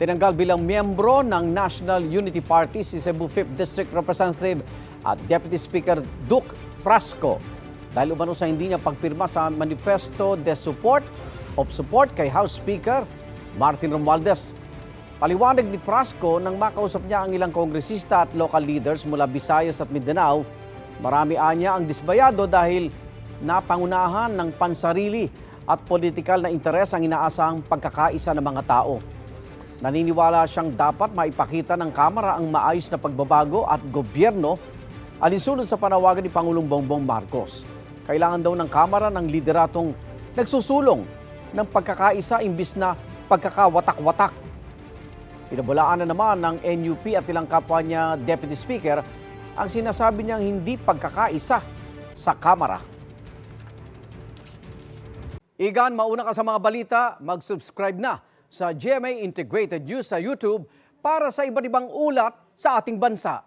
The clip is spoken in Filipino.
Tinanggal bilang miyembro ng National Unity Party si Cebu 5th District Representative at Deputy Speaker Duke Frasco dahil umano sa hindi niya pagpirma sa Manifesto de Support kay House Speaker Martin Romualdez. Paliwanag ni Frasco nang makausap niya ang ilang kongresista at local leaders mula Visayas at Mindanao, marami anya ang disbayado dahil napangunahan ng pansarili at politikal na interes ang inaasahang pagkakaisa ng mga tao. Naniniwala siyang dapat maipakita ng Kamara ang maayos na pagbabago at gobyerno alinsunod sa panawagan ni Pangulong Bongbong Marcos. Kailangan daw ng Kamara ng lideratong nagsusulong ng pagkakaisa imbis na pagkakawatak-watak. Pinabulaan na naman ng NUP at ilang kapwa niya Deputy Speaker ang sinasabi niyang hindi pagkakaisa sa Kamara. Igan, mauna ka sa mga balita, mag-subscribe na sa GMA Integrated News sa YouTube para sa iba't ibang ulat sa ating bansa.